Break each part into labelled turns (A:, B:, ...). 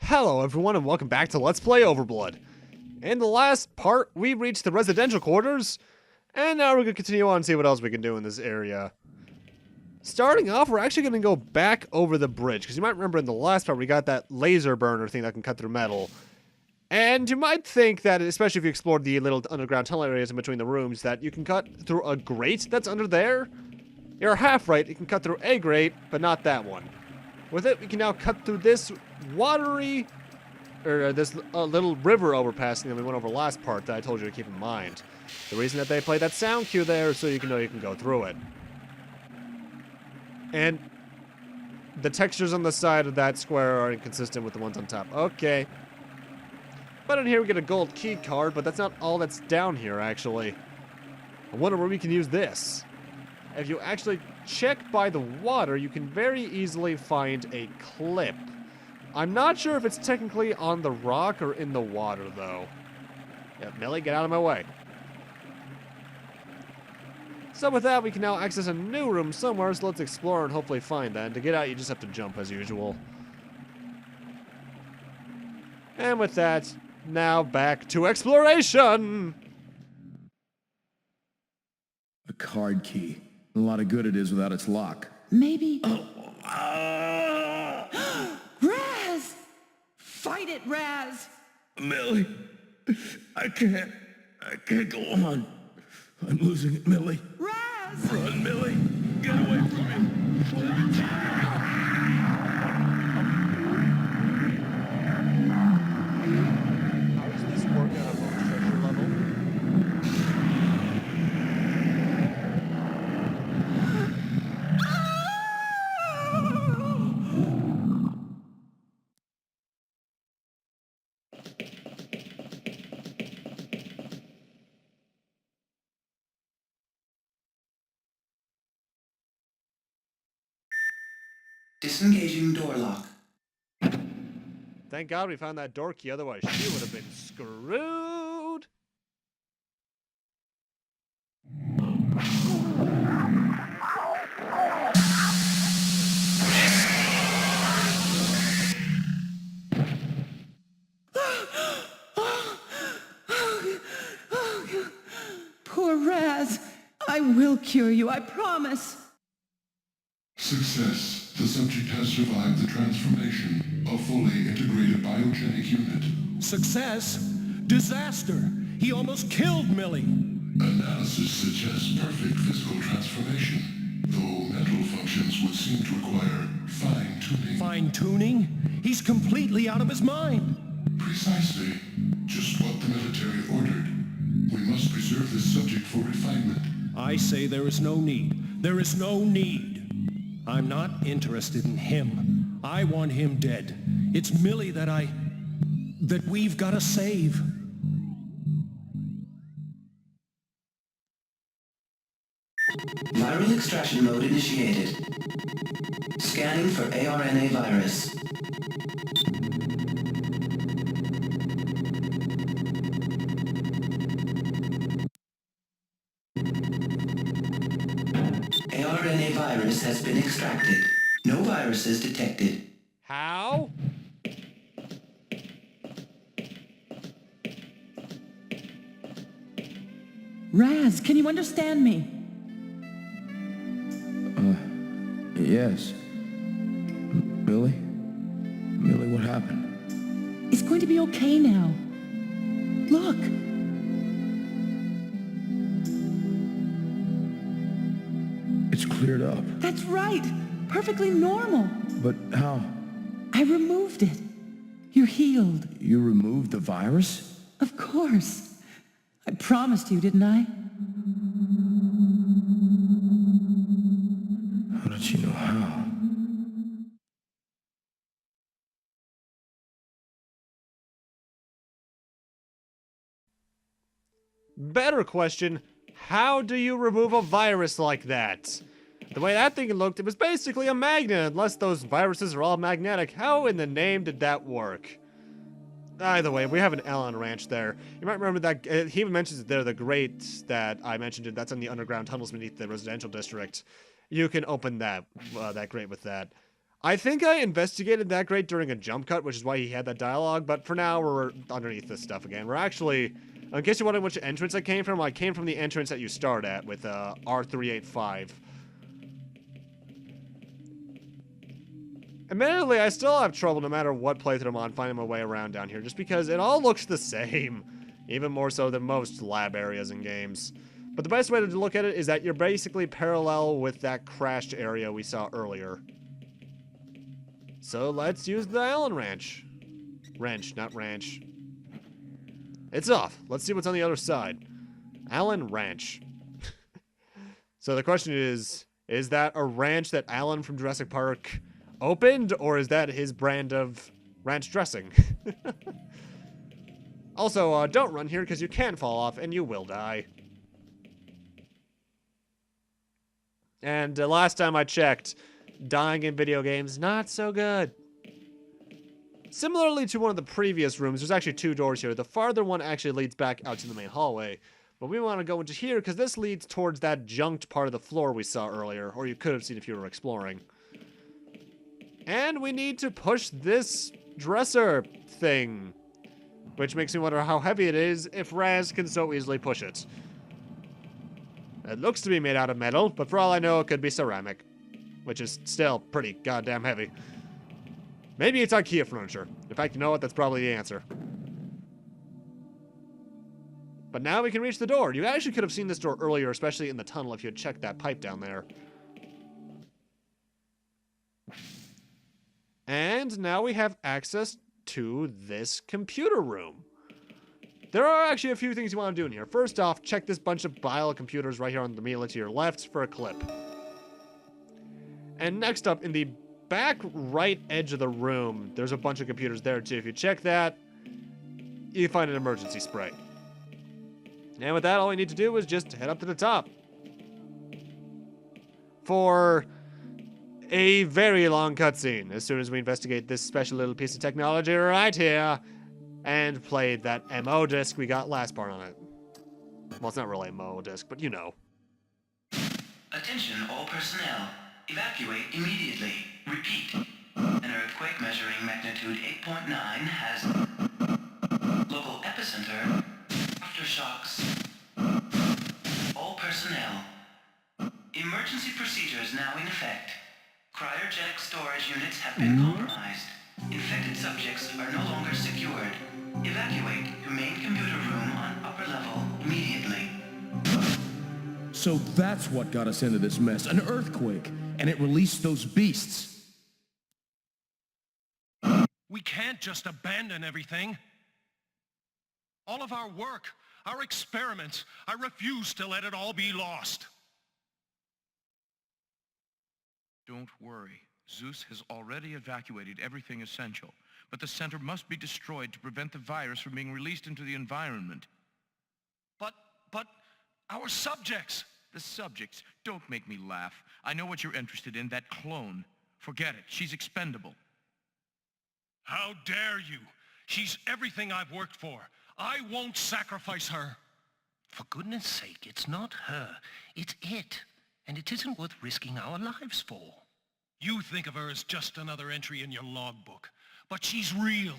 A: Hello everyone and welcome back to Let's Play OverBlood. In the last part, we reached the residential quarters, and now we're going to continue on and see what else we can do in this area. Starting off, we're actually going to go back over the bridge, because you might remember in the last part we got that laser burner thing that can cut through metal. And you might think that, especially if you explored the little underground tunnel areas in between the rooms, that you can cut through a grate that's under there. You're half right, you can cut through a grate, but not that one. With it, we can now cut through this watery, or this little river overpassing that we went over last part that I told you to keep in mind. The reason that they play that sound cue there is so you can know you can go through it. And the textures on the side of that square are inconsistent with the ones on top. Okay. But in here we get a gold key card, but that's not all that's down here, actually. I wonder where we can use this. If you actually check by the water, you can very easily find a clip. I'm not sure if it's technically on the rock or in the water, though. Yeah, Millie, get out of my way. So with that, we can now access a new room somewhere, so let's explore and hopefully find that. And to get out, you just have to jump as usual. And with that, now back to exploration!
B: A card key. A lot of good it is without its lock.
C: Maybe... Raz! Fight it, Raz!
B: Millie, I can't go on. I'm losing it, Millie.
C: Raz!
B: Run, Millie. Get away from me.
A: How does this work at a bonus treasure level?
D: Disengaging door lock.
A: Thank God we found that door key, otherwise she would have been screwed.
C: Poor Raz. I will cure you, I promise.
E: Success. The subject has survived the transformation. A fully integrated biogenic unit.
F: Success? Disaster! He almost killed Millie!
E: Analysis suggests perfect physical transformation, though mental functions would seem to require fine-tuning.
F: Fine-tuning? He's completely out of his mind!
E: Precisely. Just what the military ordered. We must preserve this subject for refinement.
F: I say there is no need. There is no need. I'm not interested in him. I want him dead. It's Millie that we've got to save.
D: Viral extraction mode initiated. Scanning for ARNA virus. ARNA virus has been extracted. No viruses detected.
A: How?
C: Raz, can you understand me?
B: Yes. Millie? Millie, what happened?
C: It's going to be okay now. Look.
B: It's cleared up.
C: That's right. Perfectly normal.
B: But how?
C: I removed it. You're healed.
B: You removed the virus?
C: Of course. I promised you, didn't I?
B: How did she know how?
A: Better question, how do you remove a virus like that? The way that thing looked, it was basically a magnet, unless those viruses are all magnetic. How in the name did that work? Either way, we have an L on Ranch there. You might remember that, he even mentions there the grate that I mentioned, that's in the underground tunnels beneath the residential district. You can open that, that grate with that. I think I investigated that grate during a jump cut, which is why he had that dialogue, but for now, we're underneath this stuff again. We're actually, in case you're wondering which entrance I came from the entrance that you start at with R385. Admittedly, I still have trouble no matter what playthrough I'm on finding my way around down here, just because it all looks the same, even more so than most lab areas in games. But the best way to look at it is that you're basically parallel with that crashed area we saw earlier. So let's use the Allen wrench. Wrench, not ranch. It's off. Let's see what's on the other side. Allen wrench. So the question is that a ranch that Alan from Jurassic Park opened, or is that his brand of ranch dressing? Also, don't run here because you can fall off and you will die. And last time I checked, dying in video games, not so good. Similarly to one of the previous rooms, there's actually 2 doors here. The farther one actually leads back out to the main hallway. But we want to go into here because this leads towards that junked part of the floor we saw earlier, or you could have seen if you were exploring. And we need to push this dresser thing, which makes me wonder how heavy it is if Raz can so easily push it. It looks to be made out of metal, but for all I know, it could be ceramic, which is still pretty goddamn heavy. Maybe it's IKEA furniture. In fact, you know what? That's probably the answer. But now we can reach the door. You actually could have seen this door earlier, especially in the tunnel if you had checked that pipe down there. And now we have access to this computer room. There are actually a few things you want to do in here. First off, check this bunch of pile of computers right here on the immediately to your left for a clip. And next up, in the back right edge of the room, there's a bunch of computers there too. If you check that, you find an emergency spray. And with that, all we need to do is just head up to the top. For a very long cutscene, as soon as we investigate this special little piece of technology right here, and play that MO disc we got last part on it. Well, it's not really a MO disc, but you know.
D: Attention all personnel. Evacuate immediately. Repeat. An earthquake measuring magnitude 8.9 has local epicenter. Aftershocks. All personnel. Emergency procedures now in effect. Cryogenic storage units have been compromised. Infected subjects are no longer secured. Evacuate to main computer room on upper level immediately.
B: So that's what got us into this mess. An earthquake. And it released those beasts.
F: We can't just abandon everything. All of our work, our experiments, I refuse to let it all be lost.
G: Don't worry. Zeus has already evacuated everything essential, but the center must be destroyed to prevent the virus from being released into the environment.
F: But our subjects.
G: The subjects, don't make me laugh. I know what you're interested in, that clone. Forget it, she's expendable.
F: How dare you? She's everything I've worked for. I won't sacrifice her. For goodness sake, it's not her. It's it. And it isn't worth risking our lives for. You think of her as just another entry in your logbook. But she's real.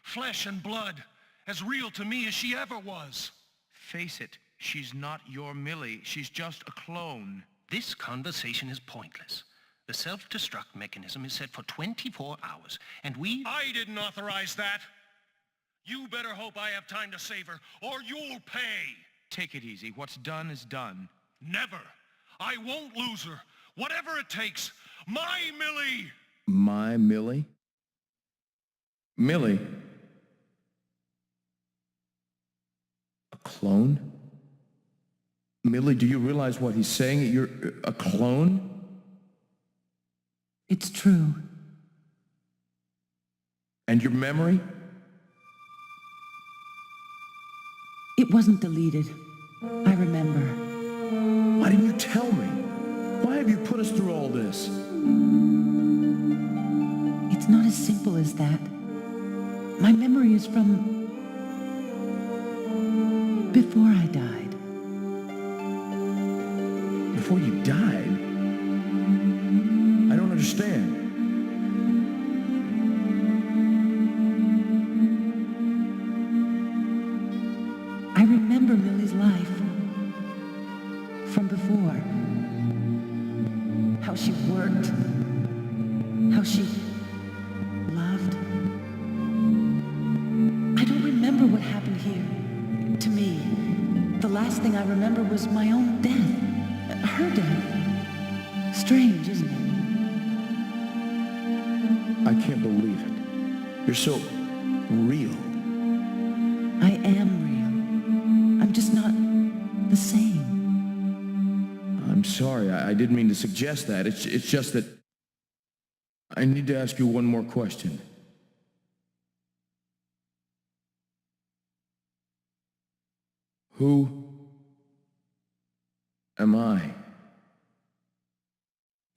F: Flesh and blood. As real to me as she ever was.
G: Face it, she's not your Millie. She's just a clone.
H: This conversation is pointless. The self-destruct mechanism is set for 24 hours, and
F: I didn't authorize that. You better hope I have time to save her, or you'll pay.
G: Take it easy. What's done is done.
F: Never. I won't lose her. Whatever it takes. My Millie!
B: My Millie? Millie? A clone? Millie, do you realize what he's saying? You're a clone?
C: It's true.
B: And your memory?
C: It wasn't deleted. I remember.
B: Why didn't you tell me? Why have you put us through all this?
C: It's not as simple as that. My memory is from before I died.
B: Before you died? I don't understand.
C: she worked, how she loved. I don't remember what happened here. To me, the last thing I remember was my own death. Her death. Strange, isn't it?
B: I can't believe it. You're so real.
C: I am real. I'm just not the same.
B: I'm sorry, I didn't mean to suggest that. It's just that I need to ask you one more question. Who am I?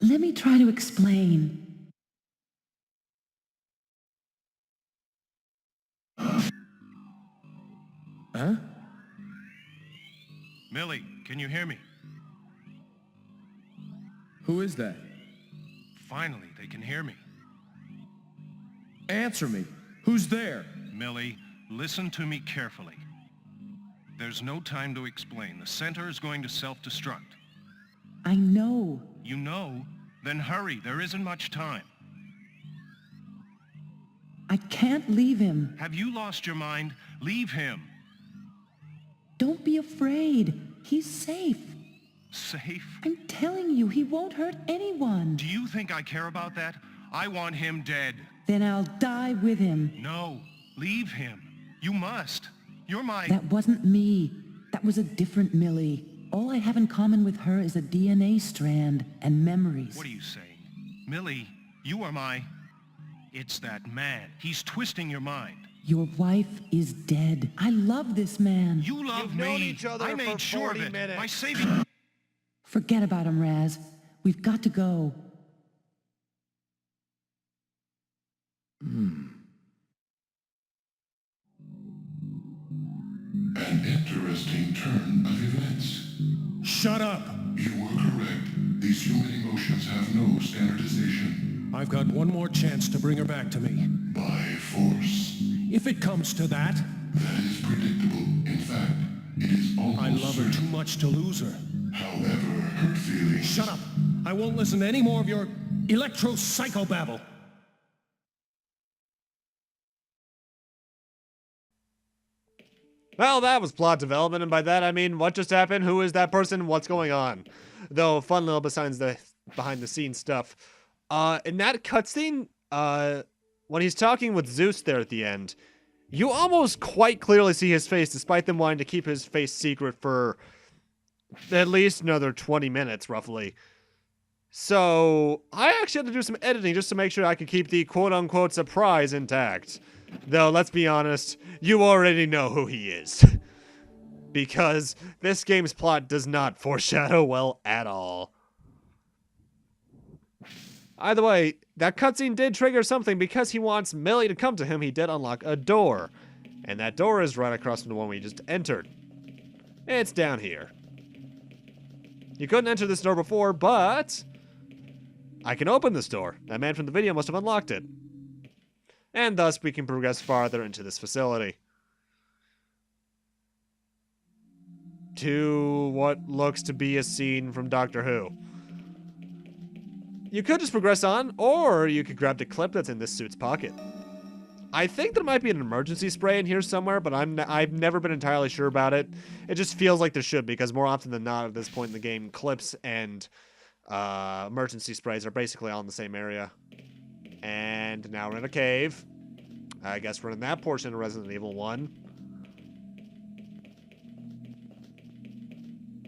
C: Let me try to explain.
B: Huh?
F: Millie, can you hear me?
B: Who is that?
F: Finally, they can hear me.
B: Answer me. Who's there?
F: Millie, listen to me carefully. There's no time to explain. The center is going to self-destruct.
C: I know.
F: You know? Then hurry. There isn't much time.
C: I can't leave him.
F: Have you lost your mind? Leave him.
C: Don't be afraid. He's safe.
F: Safe?
C: I'm telling you, he won't hurt anyone.
F: Do you think I care about that? I want him dead.
C: Then I'll die with him.
F: No. Leave him. You must. You're my...
C: That wasn't me. That was a different Millie. All I have in common with her is a DNA strand and memories.
F: What are you saying? Millie, you are my... It's that man. He's twisting your mind.
C: Your wife is dead. I love this man.
F: You love
A: You've
F: me.
A: known each other
F: I
A: for
F: made sure of
A: 40
F: it.
A: minutes.
F: My saving...
C: Forget about him, Raz. We've got to go.
E: An interesting turn of events.
I: Shut up!
E: You were correct. These human emotions have no standardization.
I: I've got one more chance to bring her back to me.
E: By force.
I: If it comes to that,
E: That is predictable. In fact, it is almost
I: I love her too
E: certain.
I: much to lose her.
E: However, hurt feelings...
I: Shut up! I won't listen to any more of your electro-psychobabble.
A: Well, that was plot development, and by that I mean what just happened, who is that person, what's going on. Though, fun little behind-the-scenes stuff. In that cutscene, when he's talking with Zeus there at the end, you almost quite clearly see his face, despite them wanting to keep his face secret for at least another 20 minutes, roughly. So, I actually had to do some editing just to make sure I could keep the quote-unquote surprise intact. Though, let's be honest, you already know who he is. Because this game's plot does not foreshadow well at all. Either way, that cutscene did trigger something. Because he wants Millie to come to him, he did unlock a door. And that door is right across from the one we just entered. It's down here. You couldn't enter this door before, but I can open this door. That man from the video must have unlocked it. And thus we can progress farther into this facility. To what looks to be a scene from Doctor Who. You could just progress on, or you could grab the clip that's in this suit's pocket. I think there might be an emergency spray in here somewhere, but I've never been entirely sure about it. It just feels like there should, because more often than not at this point in the game, clips and emergency sprays are basically all in the same area. And now we're in a cave. I guess we're in that portion of Resident Evil 1.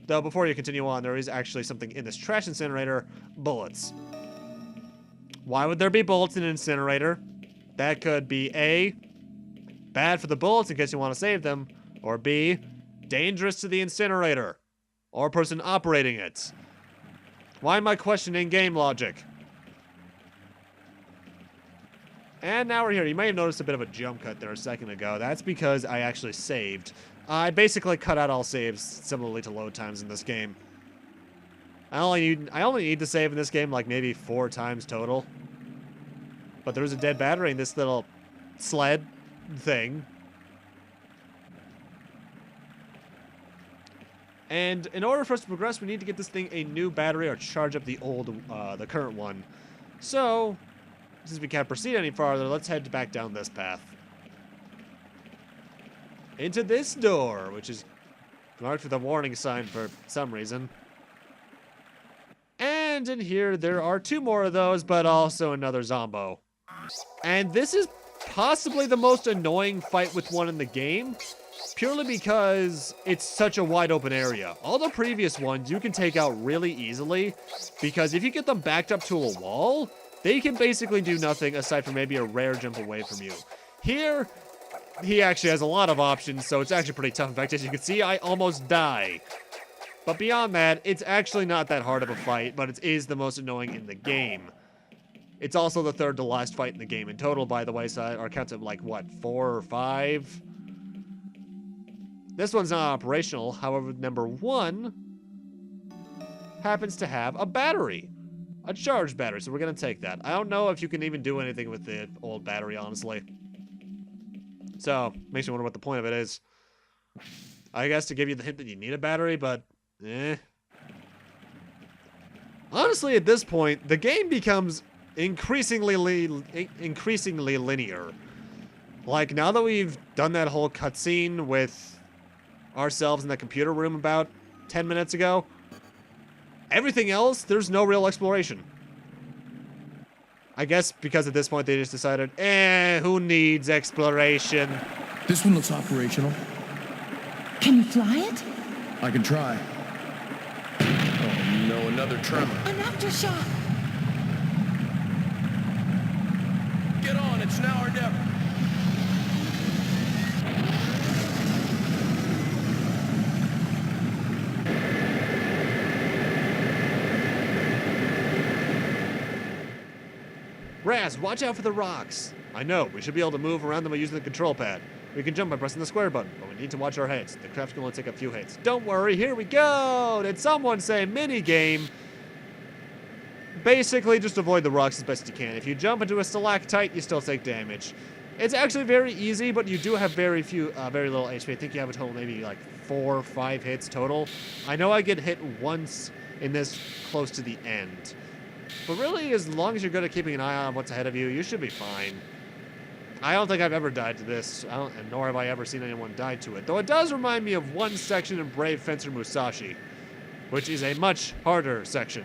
A: Though before you continue on, there is actually something in this trash incinerator. Bullets. Why would there be bullets in an incinerator? That could be A, bad for the bullets in case you want to save them, or B, dangerous to the incinerator, or person operating it. Why am I questioning game logic? And now we're here. You may have noticed a bit of a jump cut there a second ago. That's because I actually saved. I basically cut out all saves similarly to load times in this game. I only need to save in this game like maybe 4 times total. But there's a dead battery in this little sled thing. And in order for us to progress, we need to get this thing a new battery or charge up the current one. So, since we can't proceed any farther, let's head back down this path. Into this door, which is marked with a warning sign for some reason. And in here, there are 2 more of those, but also another Zombo. And this is possibly the most annoying fight with one in the game, purely because it's such a wide open area. All the previous ones you can take out really easily, because if you get them backed up to a wall, they can basically do nothing aside from maybe a rare jump away from you. Here, he actually has a lot of options, so it's actually pretty tough. In fact, as you can see, I almost die. But beyond that, it's actually not that hard of a fight, but it is the most annoying in the game. It's also the 3rd to last fight in the game in total, by the way, so our counts of like, what, 4 or 5? This one's not operational, however, number 1 happens to have a battery. A charged battery, so we're gonna take that. I don't know if you can even do anything with the old battery, honestly. So, makes me wonder what the point of it is. I guess to give you the hint that you need a battery, but honestly, at this point, the game becomes increasingly linear. Like, now that we've done that whole cutscene with ourselves in the computer room about 10 minutes ago, everything else, there's no real exploration. I guess because at this point they just decided, who needs exploration?
B: This one looks operational.
C: Can you fly it?
B: I can try. Oh no, another tremor.
C: An aftershock.
B: Get on, it's now or never.
A: Raz, watch out for the rocks. I know, we should be able to move around them by using the control pad. We can jump by pressing the square button, but we need to watch our heads. The craft can only take a few hits. Don't worry, here we go! Did someone say minigame? Basically, just avoid the rocks as best you can. If you jump into a stalactite, you still take damage. It's actually very easy, but you do have very little HP. I think you have a total maybe like 4 or 5 hits total. I know I get hit once in this close to the end. But really, as long as you're good at keeping an eye on what's ahead of you, you should be fine. I don't think I've ever died to this, nor have I ever seen anyone die to it. Though it does remind me of one section in Brave Fencer Musashi, which is a much harder section.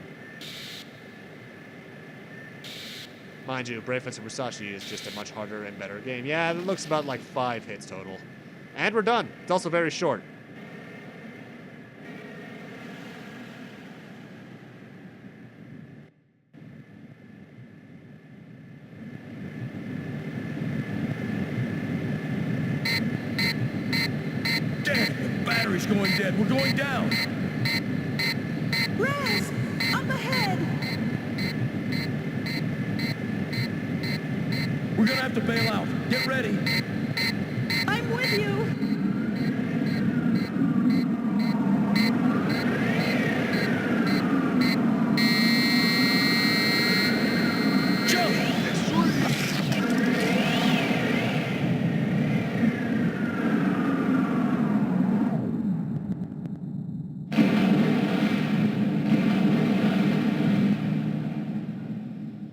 A: Mind you, Brave Fencer Musashi is just a much harder and better game. Yeah, it looks about like 5 hits total. And we're done. It's also very short.
B: Damn, the battery's going dead. We're going down.
C: Raz, up ahead.
B: We're gonna have to bail out. Get ready.
C: I'm with you.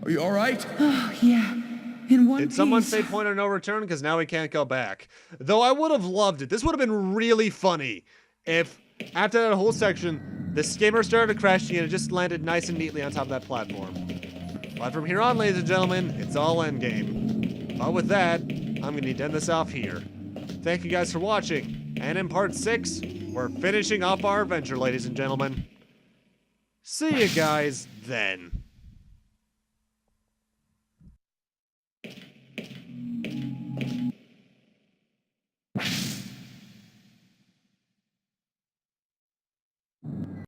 B: Are you all right?
C: Oh, yeah. In one
A: Did
C: piece.
A: someone say point of no return? Because now we can't go back. Though I would have loved it. This would have been really funny if, after that whole section, the skimmer started crashing and it just landed nice and neatly on top of that platform. But from here on, ladies and gentlemen, it's all endgame. But with that, I'm going to need to end this off here. Thank you guys for watching. And in part 6, we're finishing off our adventure, ladies and gentlemen. See you guys then.